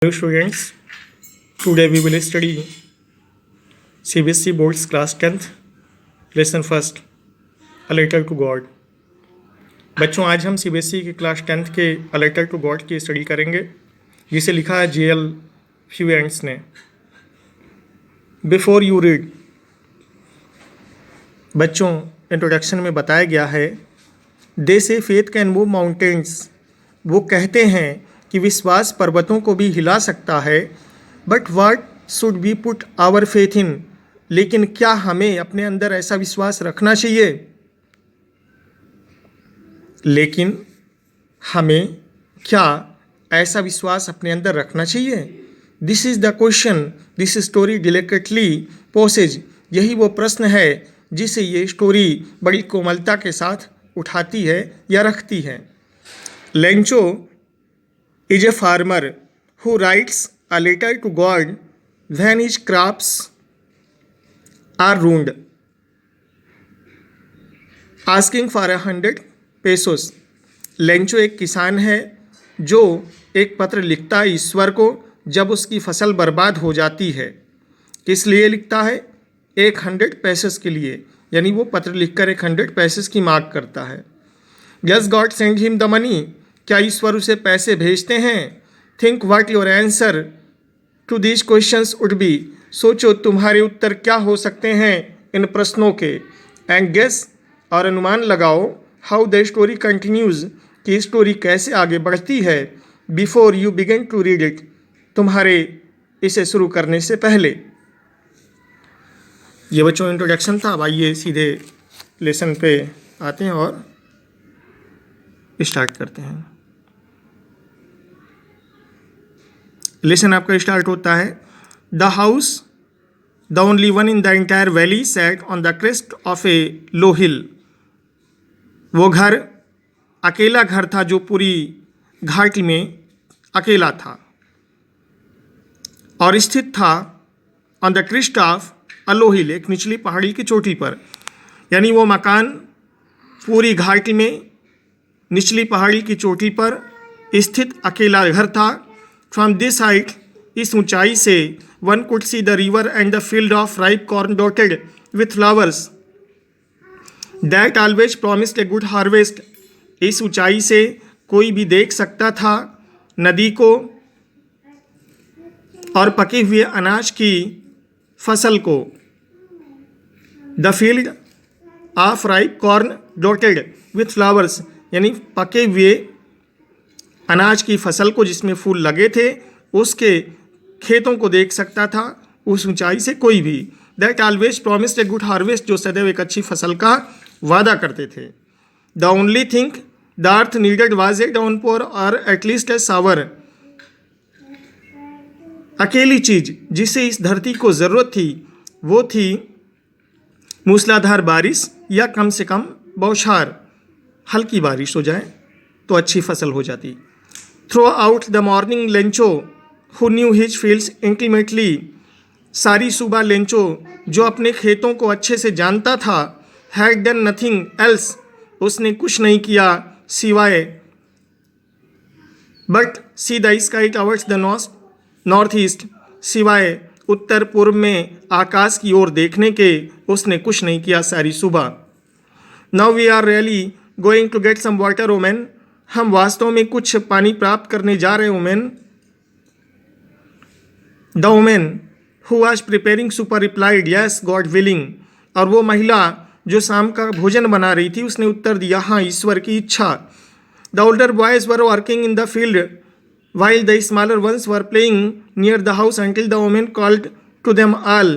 Hello students, today we will study CBSE Boards Class 10th, Lesson First, A Letter to God। बच्चों आज हम CBSE की class 10th के A Letter to God की study करेंगे जिसे लिखा है JL फ्यूएंट्स ने। बिफोर यू रीड, बच्चों इंट्रोडक्शन में बताया गया है दे से फेथ कैन मूव माउंटेन्स। वो कहते हैं कि विश्वास पर्वतों को भी हिला सकता है। But what should be put our faith in, लेकिन क्या हमें अपने अंदर ऐसा विश्वास रखना चाहिए? लेकिन हमें क्या ऐसा विश्वास अपने अंदर रखना चाहिए? This is the question this story delicately poses. यही वो प्रश्न है जिसे ये स्टोरी बड़ी कोमलता के साथ उठाती है या रखती है। Lencho is a farmer who writes a letter to God when his crops are ruined, asking for 100 pesos। Lencho एक किसान है जो एक पत्र लिखता है ईश्वर को जब उसकी फसल बर्बाद हो जाती है। किस लिए लिखता है? 100 पैसेस के लिए, यानी वो पत्र लिखकर 100 पैसेस की मांग करता है। Does God send him the money? क्या ईश्वर उसे पैसे भेजते हैं? Think what your answer to this questions would be. सोचो तुम्हारे उत्तर क्या हो सकते हैं इन प्रश्नों के। एंड गेस, और अनुमान लगाओ, हाउ द स्टोरी कंटिन्यूज, कि स्टोरी कैसे आगे बढ़ती है। Before you begin to read it, तुम्हारे इसे शुरू करने से पहले। ये बच्चों इंट्रोडक्शन था। अब आइए सीधे लेसन पे आते हैं और स्टार्ट करते हैं। लेसन आपका स्टार्ट होता है। The house the only one in the entire valley sat on the crest of a low hill. वो घर अकेला घर था जो पूरी घाटी में अकेला था और स्थित था on the crest of a low hill, एक निचली पहाड़ी की चोटी पर। यानी वो मकान पूरी घाटी में निचली पहाड़ी की चोटी पर स्थित अकेला घर था। फ्रॉम दिस हाइट, इस ऊंचाई से, one could see the river and the field of ripe corn dotted with flowers that always promised a good harvest. इस ऊंचाई से कोई भी देख सकता था नदी को और पके हुए अनाज की फसल को। The field of ripe corn dotted with flowers, यानी पके हुए अनाज की फसल को जिसमें फूल लगे थे उसके खेतों को देख सकता था उस ऊंचाई से कोई भी। That always promised a good harvest, जो सदैव एक अच्छी फसल का वादा करते थे। The only thing the earth needed was a downpour और एटलीस्ट ए शावर। अकेली चीज जिसे इस धरती को जरूरत थी वो थी मूसलाधार बारिश या कम से कम बौछार, हल्की बारिश हो जाए तो अच्छी फसल हो जाती। Through out the morning Lencho who knew his fields intimately. सारी सुबह लेंचो जो अपने खेतों को अच्छे से जानता था, हैड डन नथिंग एल्स, उसने कुछ नहीं किया सिवाय but see the sky towards the north east, सिवाय उत्तर पूर्व में आकाश की ओर देखने के उसने कुछ नहीं किया सारी सुबह। Now we are really going to get some water woman, हम वास्तव में कुछ पानी प्राप्त करने जा रहे woman. The woman who was preparing supper replied yes God willing, और वो महिला जो शाम का भोजन बना रही थी उसने उत्तर दिया हाँ ईश्वर की इच्छा। The older boys were working in the field while the smaller ones were playing near the house until the woman called to them all।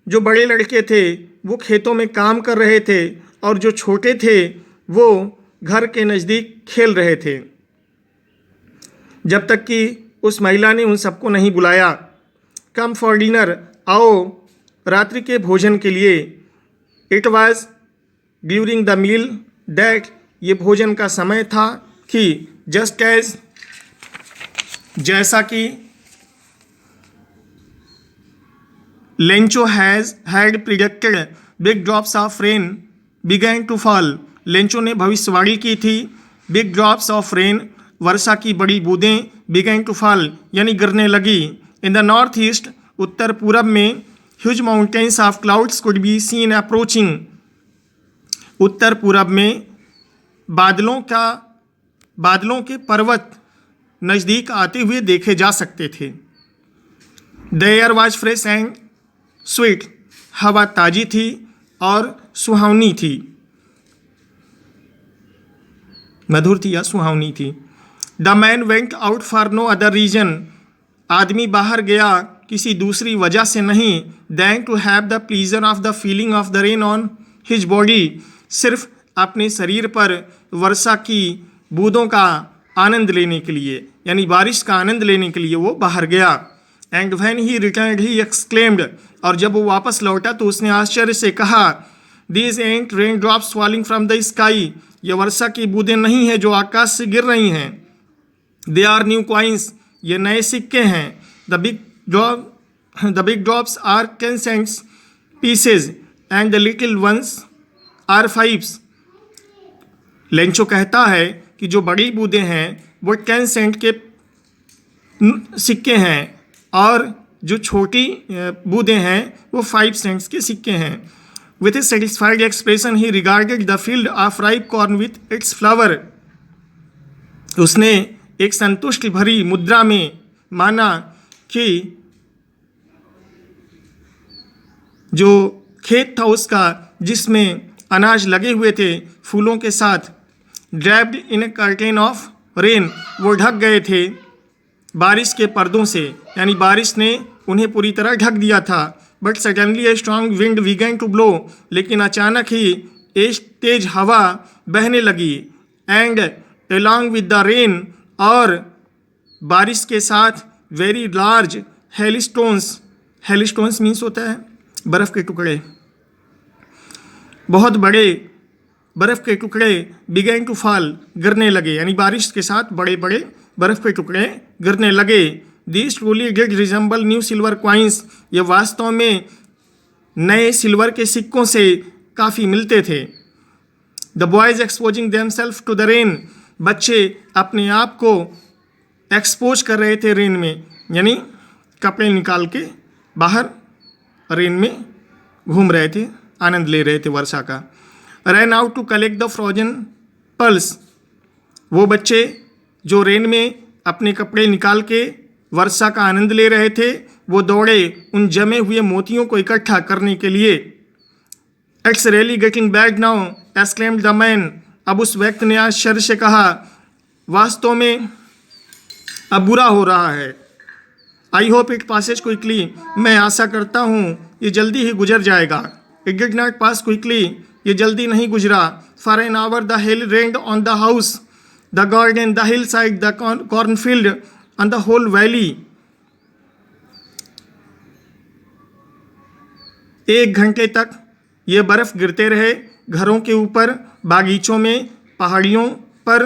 जो बड़े लड़के थे वो खेतों में काम कर रहे थे और जो छोटे थे वो घर के नज़दीक खेल रहे थे, जब तक कि उस महिला ने उन सबको नहीं बुलाया। कम फॉर डिनर, आओ रात्रि के भोजन के लिए। It was during the meal that, ये भोजन का समय था कि जस्ट एज, जैसा कि Lencho had predicted big drops of rain began to fall. Lencho ने भविष्यवाणी की थी बिग ड्रॉप्स ऑफ रेन, वर्षा की बड़ी बूंदें बिगैन टू फॉल यानी गिरने लगी। इन द नॉर्थ ईस्ट उत्तर पूरब में huge mountains of clouds could be seen approaching, उत्तर पूरब में बादलों के पर्वत नज़दीक आते हुए देखे जा सकते थे। The air was fresh and sweet, हवा ताज़ी थी और सुहावनी थी, मधुर थी या सुहावनी थी। The man went out for no other reason, आदमी बाहर गया किसी दूसरी वजह से नहीं, than to have the pleasure of the feeling of the rain on his body, सिर्फ अपने शरीर पर वर्षा की बूंदों का आनंद लेने के लिए, यानी बारिश का आनंद लेने के लिए वो बाहर गया। And when he returned he exclaimed, और जब वो वापस लौटा तो उसने आश्चर्य से कहा, these ant rain drops falling from the sky, ये वर्षा की बूंदें नहीं हैं जो आकाश से गिर रही हैं। दे आर न्यू कॉइन्स, ये नए सिक्के हैं। The big drops are 10 cents pieces and the little ones are 5। Lencho कहता है कि जो बड़ी बूंदें हैं वो 10 cent के सिक्के हैं और जो छोटी बूंदें हैं वो 5 cents के सिक्के हैं। With a satisfied expression he regarded the field of ripe corn with its flower, उसने एक संतुष्टि भरी मुद्रा में माना कि जो खेत था उसका जिसमें अनाज लगे हुए थे फूलों के साथ, draped in A curtain of rain, वो ढक गए थे बारिश के पर्दों से, यानी बारिश ने उन्हें पूरी तरह ढक दिया था। But suddenly a strong wind began to blow, लेकिन अचानक ही एक तेज हवा बहने लगी। And along with the rain, और बारिश के साथ वेरी लार्ज हेलस्टोन्स मीन्स होता है बर्फ़ के टुकड़े, बहुत बड़े बर्फ़ के टुकड़े बिगन टू फॉल, गिरने लगे, यानी बारिश के साथ बड़े बड़े बर्फ़ के टुकड़े गिरने लगे। This truly did resemble new silver coins, ये वास्तव में नए सिल्वर के सिक्कों से काफ़ी मिलते थे। The boys exposing themselves to the rain, बच्चे अपने आप को एक्सपोज कर रहे थे रेन में, यानी कपड़े निकाल के बाहर रेन में घूम रहे थे, आनंद ले रहे थे वर्षा का। Ran out to collect the frozen pearls, वो बच्चे जो रेन में अपने कपड़े निकाल के वर्षा का आनंद ले रहे थे, वो दौड़े उन जमे हुए मोतियों को इकट्ठा करने के लिए। It's really getting bad now exclaimed the man, अब उस व्यक्ति ने आश्चर्य से कहा, वास्तव में अब बुरा हो रहा है। I hope it passes quickly, मैं आशा करता हूँ ये जल्दी ही गुजर जाएगा। It did not pass quickly, ये जल्दी नहीं गुजरा। For an hour the hail rained on the house, the garden, the hillside, the cornfield and the whole valley. 1 घंटे तक ये बर्फ़ गिरते रहे, घरों के ऊपर, बागीचों में, पहाड़ियों पर,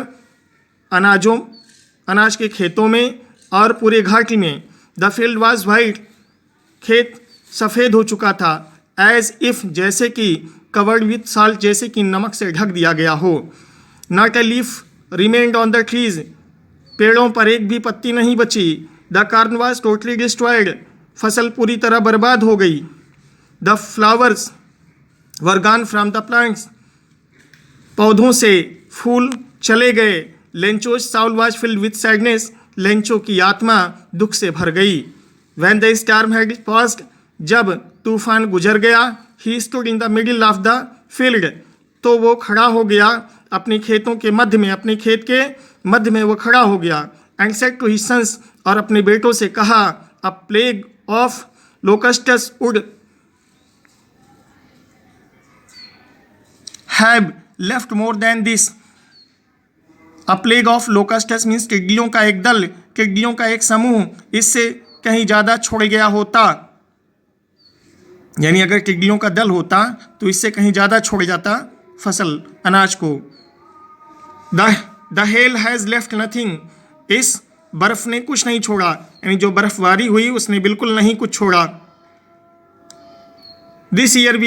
अनाज के खेतों में और पूरे घाटी में। द फील्ड वॉज वाइट, खेत सफ़ेद हो चुका था। एज इफ़, जैसे कि, कवर्ड विथ साल्ट, जैसे कि नमक से ढक दिया गया हो। Not a leaf remained on the trees, पेड़ों पर एक भी पत्ती नहीं बची। The corn was totally destroyed, फसल पूरी तरह बर्बाद हो गई। The flowers were gone from the plants, पौधों से फूल चले गए। Lencho's Saul was filled with sadness, Lencho की आत्मा दुख से भर गई। When the storm had passed, जब तूफान गुजर गया। He stood in the middle of the field, तो वो खड़ा हो गया अपने खेतों के मध्य में, अपने खेत के मध्य में वो खड़ा हो गया। And said to his sons, और अपने बेटों से कहा, a plague of locusts would have left more than this. A plague of locusts means टिड्डियों का एक दल, टिड्डियों का एक समूह, इससे कहीं ज़्यादा छोड़ गया होता, यानी अगर टिड्डियों का दल होता तो इससे कहीं ज़्यादा छोड़ जाता फसल, अनाज को। The hell has left nothing, इस बर्फ़ ने कुछ नहीं छोड़ा, यानी जो बर्फबारी हुई उसने बिल्कुल नहीं कुछ छोड़ा। This year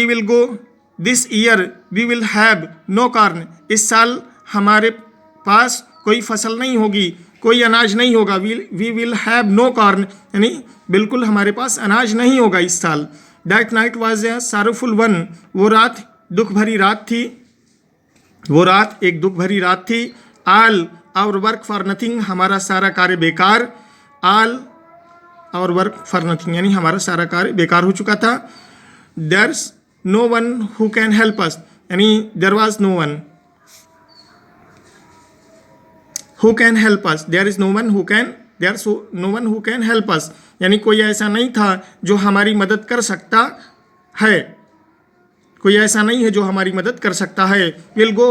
we will have no corn, इस साल हमारे पास कोई फसल नहीं होगी। कोई अनाज नहीं होगा, we will have no corn, यानी बिल्कुल हमारे पास अनाज नहीं होगा इस साल। That night was a sorrowful one, वो रात दुख भरी रात थी, वो रात एक दुख भरी रात थी। All our work for nothing, हमारा सारा कार्य बेकार। All our work for nothing यानी हमारा सारा कार्य बेकार हो चुका था। There's no one who can help us, यानी there was no one who can help us, there is no one who can, there no one who can help us, यानी कोई ऐसा नहीं था जो हमारी मदद कर सकता है, कोई ऐसा नहीं है जो हमारी मदद कर सकता है। Will go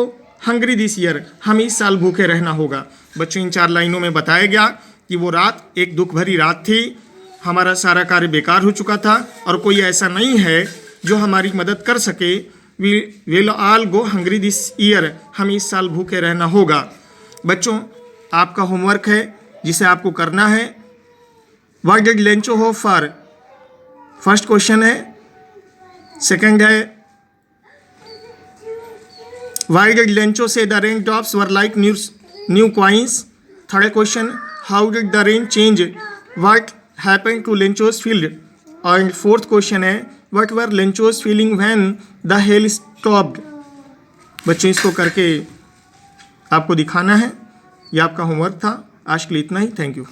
hungry this year, हम इस साल भूखे रहना होगा। बच्चों इन 4 लाइनों में बताया गया कि वो रात एक दुख भरी रात थी, हमारा सारा कार्य बेकार हो चुका था और कोई ऐसा नहीं है जो हमारी मदद कर सके। We will all go hungry this year, हम इस साल भूखे रहना होगा। बच्चों आपका होमवर्क है जिसे आपको करना है। What did Lencho hope for, first question है। सेकंड है why did Lencho say the rain drops were like new coins. Third question how did the rain change what happened to Lencho's field. And fourth question है what were Lencho's feeling when the hail stopped. बच्चों इसको करके आपको दिखाना है। ये आपका homework था। आज के लिए इतना ही। Thank you.